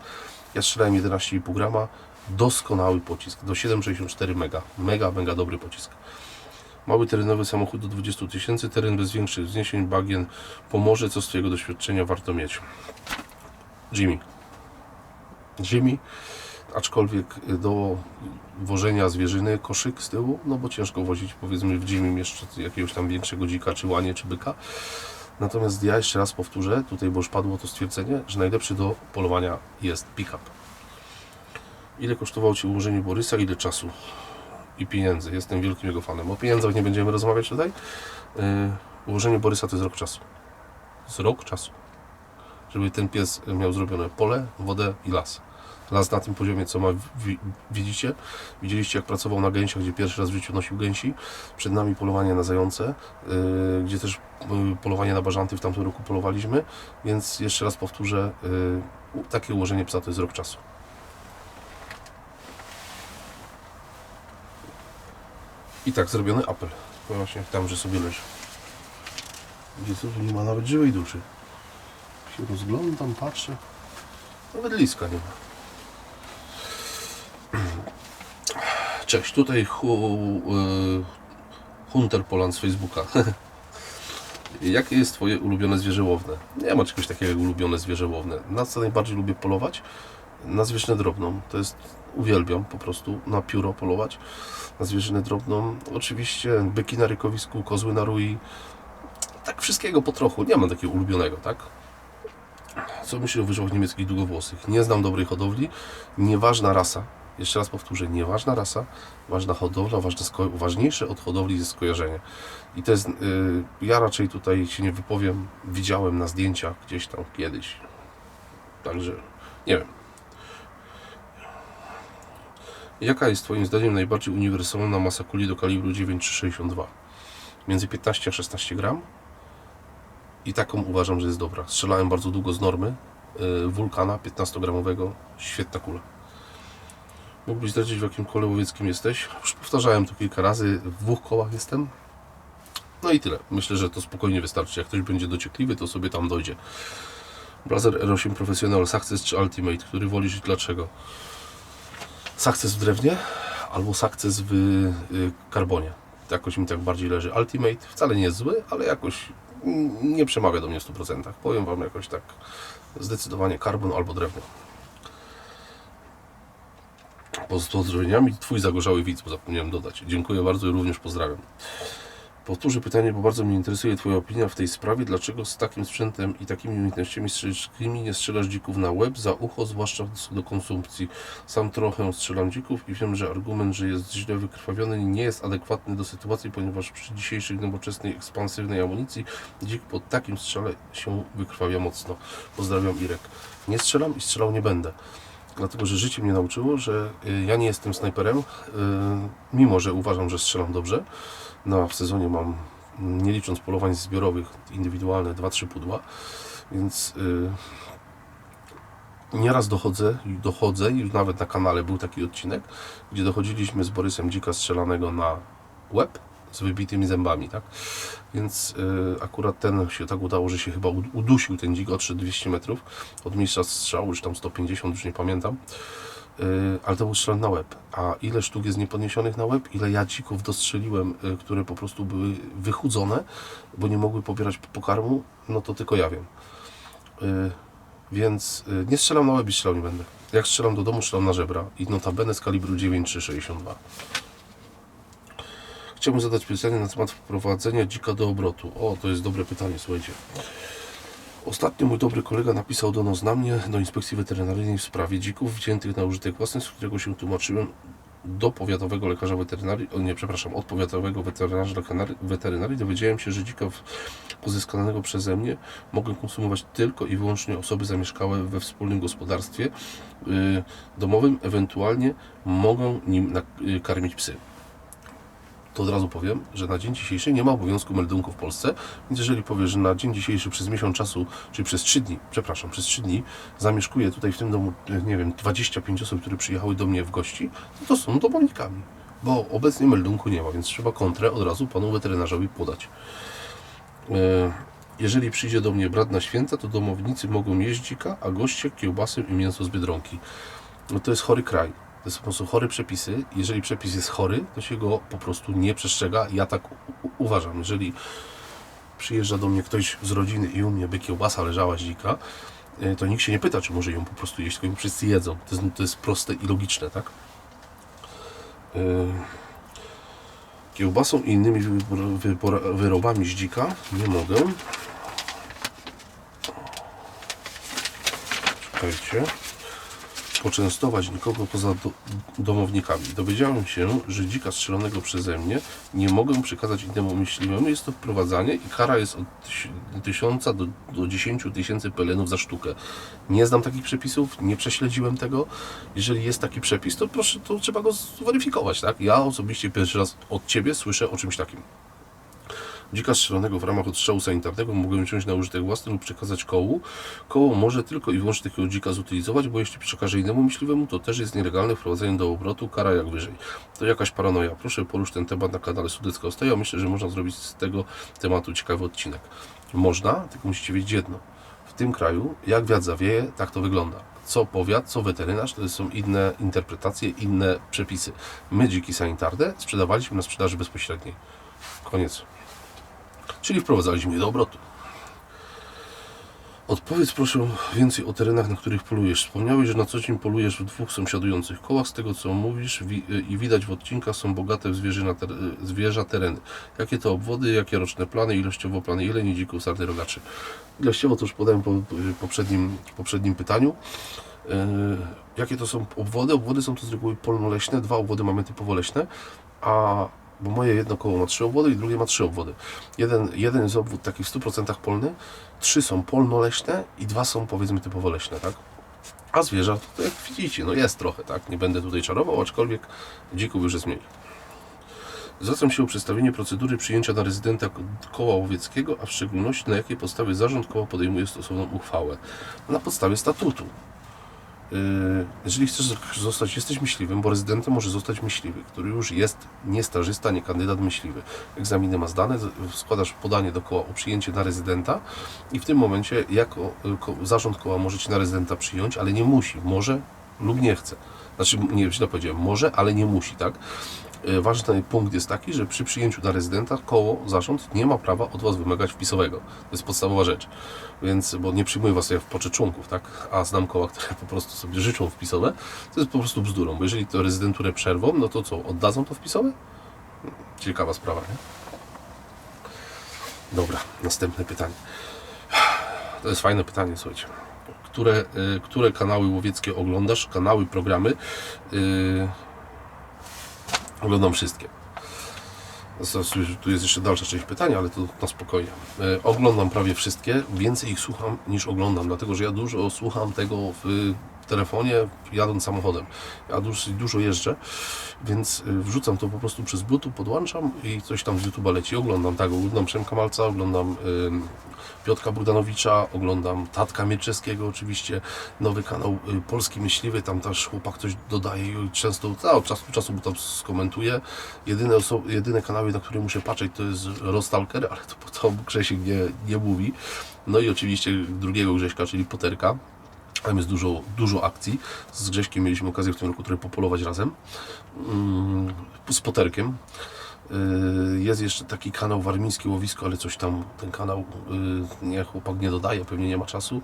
Ja strzelałem 11,5 grama. Doskonały pocisk. Do 7,64 mega. Mega dobry pocisk. Mały terenowy samochód do 20 000, teren bez większych wzniesień, bagien pomoże. Co z Twojego doświadczenia warto mieć? Jimmy, aczkolwiek do wożenia zwierzyny koszyk z tyłu, no bo ciężko wozić powiedzmy w Jimmy jeszcze jakiegoś tam większego dzika, czy łanie, czy byka. Natomiast ja jeszcze raz powtórzę, tutaj bo już padło to stwierdzenie, że najlepszy do polowania jest pick-up. Ile kosztowało Ci ułożenie Borysa, ile czasu i pieniędzy? Jestem wielkim jego fanem. O pieniądzach nie będziemy rozmawiać tutaj. Ułożenie Borysa to jest rok czasu. To jest rok czasu. Żeby ten pies miał zrobione pole, wodę i las. Las na tym poziomie, co ma, widzicie? Widzieliście, jak pracował na gęsiach, gdzie pierwszy raz w życiu nosił gęsi. Przed nami polowanie na zające, gdzie też polowanie na bażanty w tamtym roku polowaliśmy. Więc jeszcze raz powtórzę, takie ułożenie psa to jest rok czasu. I tak zrobiony apel. To właśnie tam, że sobie leży. Gdzie co, tu nie ma nawet żywej duszy. Się rozglądam, patrzę. Nawet liska nie ma. Cześć, tutaj Hunter Poland z Facebooka. Jakie jest Twoje ulubione zwierzę łowne? Nie ma czegoś takiego jak ulubione zwierzę łowne. Na co najbardziej lubię polować? Na zwierzynę drobną. To jest, uwielbiam po prostu na pióro polować. Na zwierzynę drobną. Oczywiście byki na rykowisku, kozły na rui. Tak wszystkiego po trochu. Nie mam takiego ulubionego, tak? Co myślisz o wyżłach niemieckich długowłosych? Nie znam dobrej hodowli. Nieważna rasa. Jeszcze raz powtórzę, nieważna rasa, ważna hodowla, ważniejsze od hodowli jest skojarzenie. I to jest, ja raczej tutaj się nie wypowiem, widziałem na zdjęciach gdzieś tam kiedyś. Także, nie wiem. Jaka jest Twoim zdaniem najbardziej uniwersalna masa kuli do kalibru 9,62? Między 15 a 16 gram. I taką uważam, że jest dobra. Strzelałem bardzo długo z normy, Wulkana 15-gramowego, świetna kula. Mógłbyś zdradzić, w jakim kole łowieckim jesteś? Już powtarzałem to kilka razy, w 2 kołach jestem. No i tyle. Myślę, że to spokojnie wystarczy. Jak ktoś będzie dociekliwy, to sobie tam dojdzie. Blazer R8 Professional, Success czy Ultimate? Który wolisz i dlaczego? Success w drewnie albo Success w karbonie. Jakoś mi tak bardziej leży. Ultimate wcale nie jest zły, ale jakoś nie przemawia do mnie w 100%. Powiem Wam jakoś tak zdecydowanie karbon albo drewno. Z pozdrowieniami Twój zagorzały widz, bo zapomniałem dodać. Dziękuję bardzo i również pozdrawiam. Powtórzę pytanie, bo bardzo mnie interesuje Twoja opinia w tej sprawie. Dlaczego z takim sprzętem i takimi umiejętnościami strzeleckimi nie strzelasz dzików na łeb, za ucho, zwłaszcza do konsumpcji? Sam trochę strzelam dzików i wiem, że argument, że jest źle wykrwawiony, nie jest adekwatny do sytuacji, ponieważ przy dzisiejszej nowoczesnej, ekspansywnej amunicji dzik po takim strzale się wykrwawia mocno. Pozdrawiam, Irek. Nie strzelam i strzelał nie będę. Dlatego, że życie mnie nauczyło, że ja nie jestem snajperem, mimo że uważam, że strzelam dobrze. No, w sezonie mam, nie licząc polowań zbiorowych, indywidualne, 2-3 pudła, więc nieraz dochodzę i nawet na kanale był taki odcinek, gdzie dochodziliśmy z Borysem dzika strzelanego na łeb z wybitymi zębami, tak? Więc akurat ten się tak udało, że się chyba udusił ten dzik, odszedł 200 metrów od miejsca strzału, już tam 150, już nie pamiętam. Ale to był strzel na łeb. A ile sztuk jest niepodniesionych na łeb, ile ja dzików dostrzeliłem, które po prostu były wychudzone, bo nie mogły pobierać pokarmu, no to tylko ja wiem. Więc nie strzelam na łeb i strzelał nie będę. Jak strzelam do domu, strzelam na żebra i notabene z kalibru 9,362. Chciałbym zadać pytanie na temat wprowadzenia dzika do obrotu. O, to jest dobre pytanie, słuchajcie. Ostatnio mój dobry kolega napisał do nas na mnie, do Inspekcji Weterynaryjnej w sprawie dzików wziętych na użytek własny, z którego się tłumaczyłem do powiatowego lekarza weterynarii, od powiatowego weterynarii dowiedziałem się, że dzika pozyskanego przeze mnie mogą konsumować tylko i wyłącznie osoby zamieszkałe we wspólnym gospodarstwie domowym, ewentualnie mogą nim karmić psy. to od razu powiem, że na dzień dzisiejszy nie ma obowiązku meldunku w Polsce, więc jeżeli powiesz, że na dzień dzisiejszy przez miesiąc czasu, czyli przez 3 dni, przepraszam, przez 3 dni zamieszkuję tutaj w tym domu, nie wiem, 25 osób, które przyjechały do mnie w gości, to są domownikami, bo obecnie meldunku nie ma, więc trzeba kontrę od razu panu weterynarzowi podać. Jeżeli przyjdzie do mnie brat na święta, to domownicy mogą jeść dzika, a goście kiełbasę i mięso z Biedronki. No to jest chory kraj. To są po prostu chore przepisy. Jeżeli przepis jest chory, to się go po prostu nie przestrzega. Ja tak uważam. Jeżeli przyjeżdża do mnie ktoś z rodziny i u mnie by kiełbasa leżała z dzika, to nikt się nie pyta, czy może ją po prostu jeść, tylko ją wszyscy jedzą. To jest proste i logiczne, tak? Kiełbasą i innymi wyrobami z dzika nie mogę. Czekajcie. Poczęstować nikogo poza domownikami. Dowiedziałem się, że dzika strzelonego przeze mnie nie mogę przekazać innemu myśliwemu. Jest to wprowadzanie i kara jest od 1000 do 10 000 pelenów za sztukę. Nie znam takich przepisów, nie prześledziłem tego. Jeżeli jest taki przepis, to proszę, to trzeba go zweryfikować, tak? Ja osobiście pierwszy raz od Ciebie słyszę o czymś takim. Dzika strzelonego w ramach odstrzału sanitarnego mogę wziąć na użytek własny lub przekazać kołu. Koło może tylko i wyłącznie takiego dzika zutylizować, bo jeśli przekaże innemu myśliwemu, to też jest nielegalne wprowadzenie do obrotu, kara jak wyżej. To jakaś paranoja. Proszę porusz ten temat na kanale Sudecka Ostoja. Myślę, że można zrobić z tego tematu ciekawy odcinek. Można, tylko musicie wiedzieć jedno. W tym kraju, jak wiatr zawieje, tak to wygląda. Co powiat, co weterynarz, to są inne interpretacje, inne przepisy. My dziki sanitarne sprzedawaliśmy na sprzedaży bezpośredniej. Koniec. Czyli wprowadzaliśmy je do obrotu. Odpowiedz proszę więcej o terenach, na których polujesz. Wspomniałeś, że na co dzień polujesz w 2 sąsiadujących kołach. Z tego co mówisz i widać w odcinkach, są bogate w zwierza tereny. Jakie to obwody, jakie roczne plany, ilościowo plany, jeleni, dzików, sarny, rogaczy. Ilościowo to już podałem po poprzednim pytaniu. Jakie to są obwody? Obwody są to z reguły polno-leśne. 2 obwody mamy typowo leśne, bo moje jedno koło ma 3 obwody i drugie ma 3 obwody. Jeden jest obwód taki w 100% polny, 3 są polno-leśne i 2 są powiedzmy typowo leśne, tak? A zwierza, to jak widzicie, no jest trochę, tak? Nie będę tutaj czarował, aczkolwiek dzików już jest mniej. Zwracam się o przedstawienie procedury przyjęcia na rezydenta koła łowieckiego, a w szczególności na jakiej podstawie zarząd koła podejmuje stosowną uchwałę. Na podstawie statutu. Jeżeli chcesz zostać, jesteś myśliwym, bo rezydentem może zostać myśliwy, który już jest nie stażysta, nie kandydat myśliwy. Egzaminy ma zdane, składasz podanie do koła o przyjęcie na rezydenta i w tym momencie jako zarząd koła może Cię na rezydenta przyjąć, ale nie musi, może lub nie chce. Znaczy, nie, źle powiedziałem, może, ale nie musi, tak? Ważny punkt jest taki, że przy przyjęciu na rezydenta koło, zarząd nie ma prawa od Was wymagać wpisowego. To jest podstawowa rzecz. Więc, bo nie przyjmuję Was w poczet członków, tak? A znam koła, które po prostu sobie życzą wpisowe. To jest po prostu bzdurą, bo jeżeli to rezydenturę przerwą, no to co, oddadzą to wpisowe? Ciekawa sprawa, nie? Dobra, następne pytanie. To jest fajne pytanie, słuchajcie. Które kanały łowieckie oglądasz? Kanały, programy? Oglądam wszystkie. Tu jest jeszcze dalsza część pytania, ale to na spokojnie. Oglądam prawie wszystkie, więcej ich słucham niż oglądam, dlatego że ja dużo słucham tego w telefonie, jadąc samochodem. Ja dużo jeżdżę, więc wrzucam to po prostu przez Bluetooth, podłączam i coś tam z YouTube'a leci. Oglądam, tak, oglądam Przemka Malca, oglądam Piotrka Bogdanowicza, oglądam Tatka Mierczewskiego oczywiście, nowy kanał Polski Myśliwy, tam też chłopak coś dodaje i często od czasu do czasu tam skomentuje. Jedyne kanały, na które muszę patrzeć, to jest Rostalker, ale to Grzesiek nie mówi. No i oczywiście drugiego Grześka, czyli Poterka. Tam jest dużo akcji. Z Grześkiem mieliśmy okazję w tym roku trochę popolować razem. Z Poterkiem. Jest jeszcze taki kanał Warmińskie Łowisko, ale coś tam, ten kanał chłopak nie dodaje, pewnie nie ma czasu.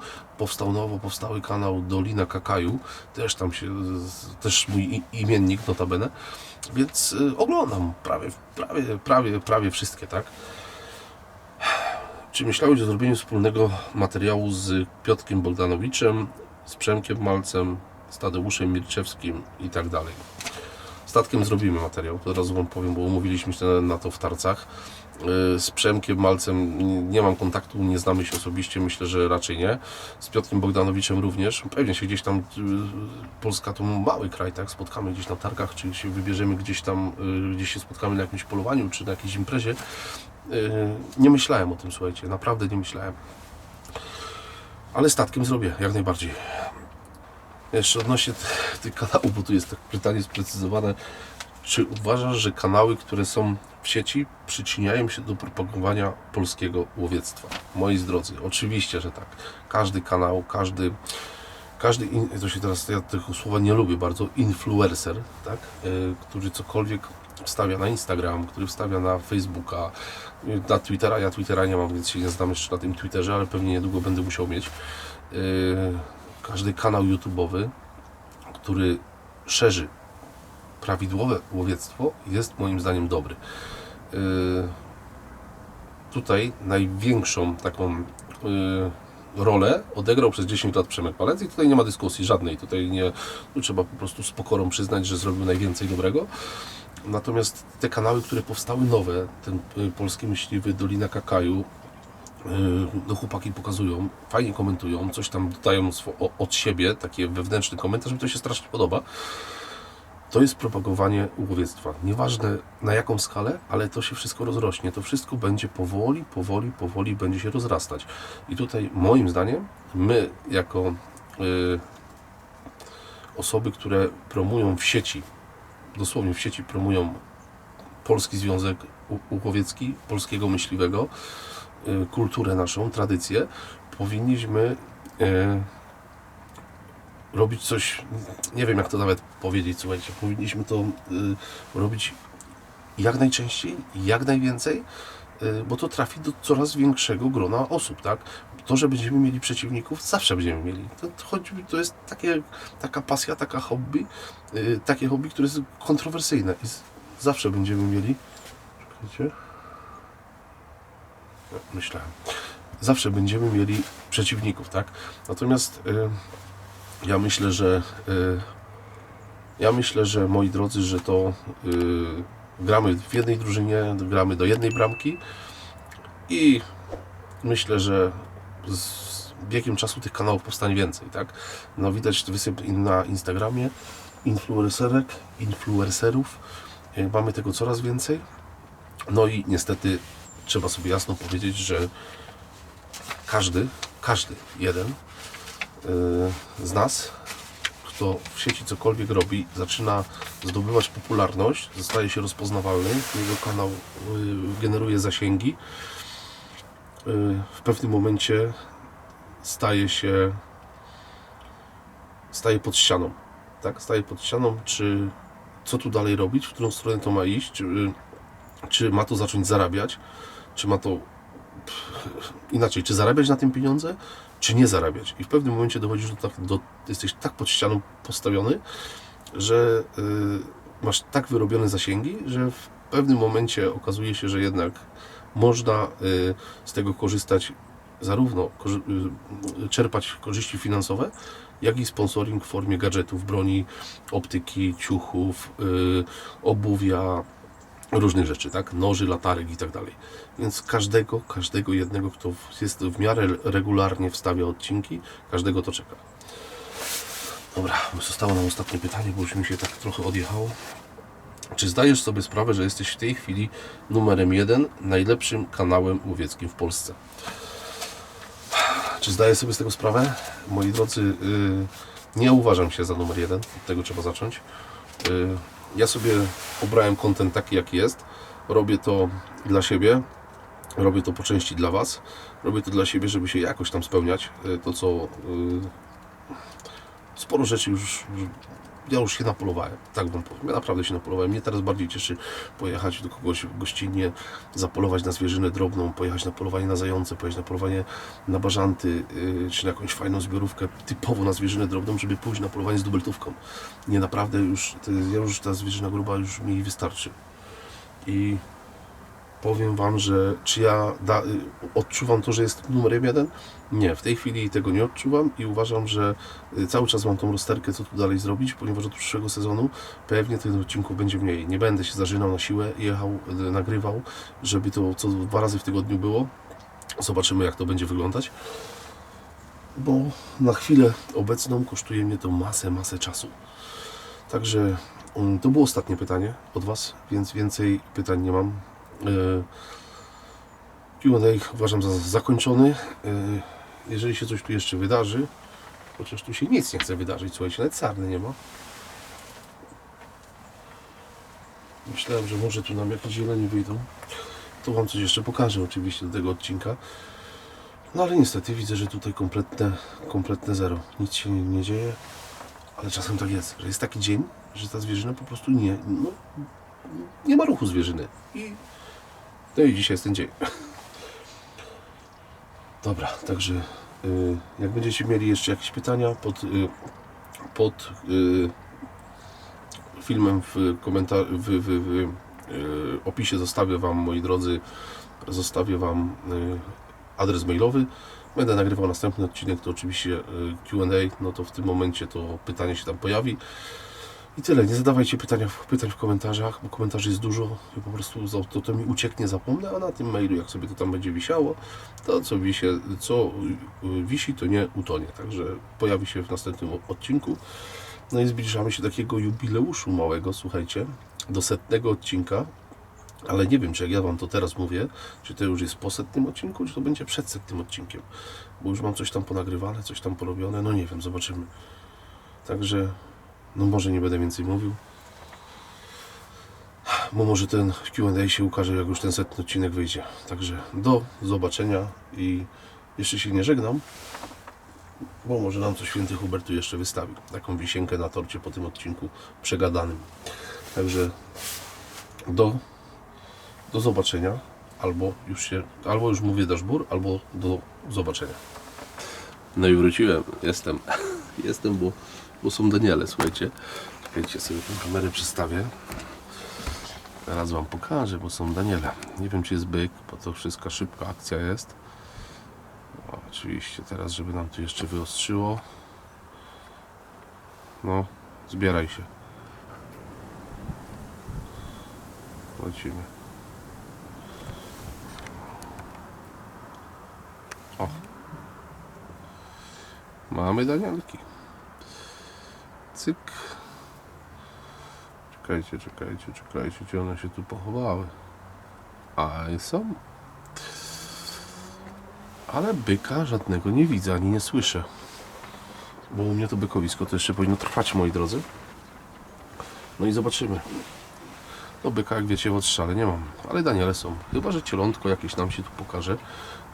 Powstały kanał Dolina Kakaju, też mój imiennik notabene, więc oglądam prawie wszystkie, tak? Czy myślałeś o zrobieniu wspólnego materiału z Piotrkiem Bogdanowiczem, z Przemkiem Malcem, z Tadeuszem Mirczewskim i tak dalej? Statkiem zrobimy materiał, to od razu Wam powiem, bo umówiliśmy się na to w Tarcach. Z Przemkiem Malcem nie mam kontaktu, nie znamy się osobiście, myślę, że raczej nie. Z Piotrem Bogdanowiczem również. Pewnie się gdzieś tam, Polska to mały kraj, tak? Spotkamy gdzieś na targach, czy się wybierzemy gdzieś tam, gdzieś się spotkamy na jakimś polowaniu, czy na jakiejś imprezie. Nie myślałem o tym, słuchajcie, naprawdę nie myślałem. Ale statkiem zrobię, jak najbardziej. Jeszcze odnośnie tych kanałów, bo tu jest tak pytanie sprecyzowane. Czy uważasz, że kanały, które są w sieci, przyczyniają się do propagowania polskiego łowiectwa? Moi drodzy, oczywiście, że tak. Każdy kanał, to się teraz, ja tego słowa nie lubię bardzo, influencer, tak? Który cokolwiek wstawia na Instagram, który wstawia na Facebooka, na Twittera. Ja Twittera nie mam, więc się nie znam jeszcze na tym Twitterze, ale pewnie niedługo będę musiał mieć. Każdy kanał YouTube'owy, który szerzy prawidłowe łowiectwo, jest moim zdaniem dobry. Tutaj największą taką rolę odegrał przez 10 lat Przemek Malec i tutaj nie ma dyskusji żadnej. Tutaj nie, tu trzeba po prostu z pokorą przyznać, że zrobił najwięcej dobrego. Natomiast te kanały, które powstały nowe, ten Polski Myśliwy, Dolina Kakaju, no chłopaki pokazują, fajnie komentują, coś tam dodają od siebie, taki wewnętrzny komentarz, mi to się strasznie podoba. To jest propagowanie łowiectwa. Nieważne na jaką skalę, ale to się wszystko rozrośnie. To wszystko będzie powoli będzie się rozrastać. I tutaj moim zdaniem my jako osoby, które promują w sieci, dosłownie w sieci promują Polski Związek Łowiecki, polskiego myśliwego, kulturę naszą, tradycję, powinniśmy robić coś, nie wiem jak to nawet powiedzieć, słuchajcie, powinniśmy to robić jak najczęściej, jak najwięcej, bo to trafi do coraz większego grona osób, tak? To, że będziemy mieli przeciwników, zawsze będziemy mieli. To jest taka pasja, takie hobby, które jest kontrowersyjne i zawsze będziemy mieli. Czekajcie. Myślałem. Zawsze będziemy mieli przeciwników, tak? Natomiast ja myślę, że moi drodzy, że to gramy w jednej drużynie, gramy do jednej bramki i myślę, że z biegiem czasu tych kanałów powstanie więcej, tak? No widać wysyp na Instagramie influencerów, mamy tego coraz więcej. No i niestety trzeba sobie jasno powiedzieć, że każdy jeden z nas, kto w sieci cokolwiek robi, zaczyna zdobywać popularność, staje się rozpoznawalny, jego kanał generuje zasięgi, w pewnym momencie staje pod ścianą, tak? Staje pod ścianą, co tu dalej robić, w którą stronę to ma iść, czy ma to zacząć zarabiać, czy ma to inaczej, czy zarabiać na tym pieniądze, czy nie zarabiać. I w pewnym momencie dochodzisz jesteś tak pod ścianą postawiony, że masz tak wyrobione zasięgi, że w pewnym momencie okazuje się, że jednak można z tego korzystać, zarówno czerpać korzyści finansowe, jak i sponsoring w formie gadżetów, broni, optyki, ciuchów, obuwia, różnych rzeczy, tak? Noży, latarek i tak dalej. Więc każdego jednego, kto jest w miarę regularnie wstawia odcinki, każdego to czeka. Dobra, zostało nam ostatnie pytanie, bo już mi się tak trochę odjechało. Czy zdajesz sobie sprawę, że jesteś w tej chwili numerem 1 najlepszym kanałem łowieckim w Polsce? Czy zdaję sobie z tego sprawę? Moi drodzy, nie uważam się za numer 1, od tego trzeba zacząć. Ja sobie obrałem content taki, jaki jest. Robię to dla siebie. Robię to po części dla Was. Robię to dla siebie, żeby się jakoś tam spełniać. To, co... Sporo rzeczy ja już się napolowałem. Tak wam powiem. Ja naprawdę się napolowałem. Mnie teraz bardziej cieszy pojechać do kogoś gościnnie, zapolować na zwierzynę drobną, pojechać na polowanie na zające, pojechać na polowanie na bażanty, czy na jakąś fajną zbiorówkę typowo na zwierzynę drobną, żeby pójść na polowanie z dubeltówką. Nie, naprawdę już ta zwierzyna gruba już mi wystarczy. I powiem Wam, że czy ja odczuwam to, że jest numerem 1? Nie, w tej chwili tego nie odczuwam i uważam, że cały czas mam tą rozterkę, co tu dalej zrobić, ponieważ od przyszłego sezonu pewnie tych odcinków będzie mniej. Nie będę się zażynał na siłę, jechał, nagrywał, żeby to co 2 razy w tygodniu było. Zobaczymy, jak to będzie wyglądać, bo na chwilę obecną kosztuje mnie to masę czasu. Także to było ostatnie pytanie od Was, więc więcej pytań nie mam. Q&A uważam za zakończony. Jeżeli się coś tu jeszcze wydarzy, chociaż tu się nic nie chce wydarzyć, słuchajcie, nawet sarny nie ma. Myślałem, że może tu nam jakieś zieleni wyjdą. To Wam coś jeszcze pokażę oczywiście do tego odcinka. No ale niestety widzę, że tutaj kompletne zero. Nic się nie dzieje, ale czasem tak jest, że jest taki dzień, że ta zwierzyna po prostu nie ma ruchu zwierzyny. No i dzisiaj jest ten dzień. Dobra, także jak będziecie mieli jeszcze jakieś pytania pod filmem w opisie zostawię Wam, moi drodzy, adres mailowy. Będę nagrywał następny odcinek, to oczywiście Q&A, no to w tym momencie to pytanie się tam pojawi. I tyle, nie zadawajcie pytań w komentarzach, bo komentarzy jest dużo i po prostu to mi ucieknie, zapomnę, a na tym mailu, jak sobie to tam będzie wisiało, to co wisi, to nie utonie. Także pojawi się w następnym odcinku. No i zbliżamy się do takiego jubileuszu małego, słuchajcie, do 100 odcinka, ale nie wiem, czy jak ja Wam to teraz mówię, czy to już jest po 100 odcinku, czy to będzie przed 100 odcinkiem, bo już mam coś tam ponagrywane, coś tam porobione, no nie wiem, zobaczymy. Także no może nie będę więcej mówił, bo może ten Q&A się ukaże, jak już ten 100 odcinek wyjdzie. Także do zobaczenia i jeszcze się nie żegnam, bo może nam to święty Hubert tu jeszcze wystawi. Taką wisienkę na torcie po tym odcinku przegadanym. Także do zobaczenia, albo już mówię daszbur, albo do zobaczenia. No i wróciłem, jestem, bo są Daniele, słuchajcie. Czekajcie, sobie tę kamerę przestawię. Teraz Wam pokażę, bo są Daniele. Nie wiem, czy jest byk, bo to wszystko szybka akcja jest. O, oczywiście teraz, żeby nam tu jeszcze wyostrzyło. No, zbieraj się. Lecimy. O. Mamy Danielki. Cyk. Czekajcie, gdzie one się tu pochowały. A i są. Ale byka żadnego nie widzę, ani nie słyszę. Bo u mnie to bykowisko to jeszcze powinno trwać, moi drodzy. No i zobaczymy. No byka, jak wiecie, w odstrzale nie mam. Ale Daniele są. Chyba że cielątko jakieś nam się tu pokaże,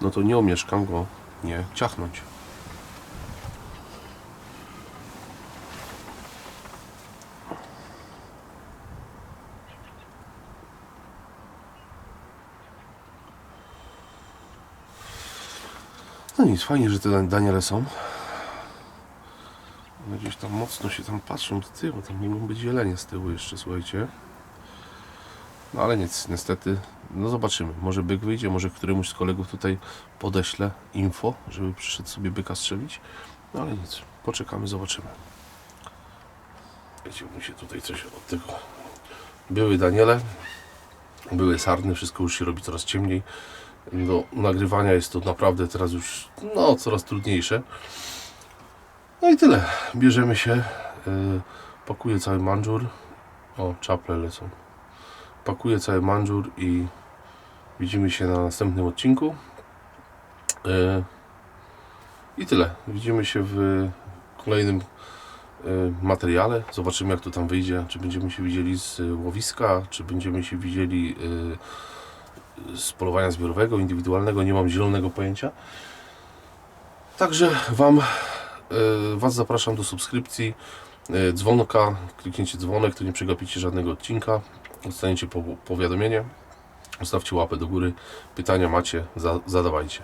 no to nie omieszkam go nie ciachnąć. No nic, fajnie, że te Daniele są. One gdzieś tam mocno się tam patrzą do tyłu, tam mogą być zielenie z tyłu jeszcze, słuchajcie. No ale nic, niestety, no zobaczymy. Może byk wyjdzie, może któremuś z kolegów tutaj podeślę info, żeby przyszedł sobie byka strzelić. No ale nic, poczekamy, zobaczymy. Wiecie, mi się tutaj coś od tego... Były Daniele, były sarny, wszystko już się robi coraz ciemniej. Do nagrywania jest to naprawdę teraz już coraz trudniejsze. No i tyle. Bierzemy się. Pakuję cały mandżur. O, czaple lecą. Pakuję cały mandżur i widzimy się na następnym odcinku. I tyle. Widzimy się w kolejnym materiale. Zobaczymy, jak to tam wyjdzie. Czy będziemy się widzieli z łowiska, czy będziemy się widzieli z polowania zbiorowego, indywidualnego. Nie mam zielonego pojęcia. Także Was zapraszam do subskrypcji, dzwonka, kliknięcie dzwonek, to nie przegapicie żadnego odcinka, dostaniecie powiadomienie, zostawcie łapę do góry, pytania macie, zadawajcie.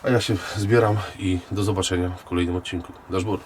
A ja się zbieram i do zobaczenia w kolejnym odcinku. Daszbur.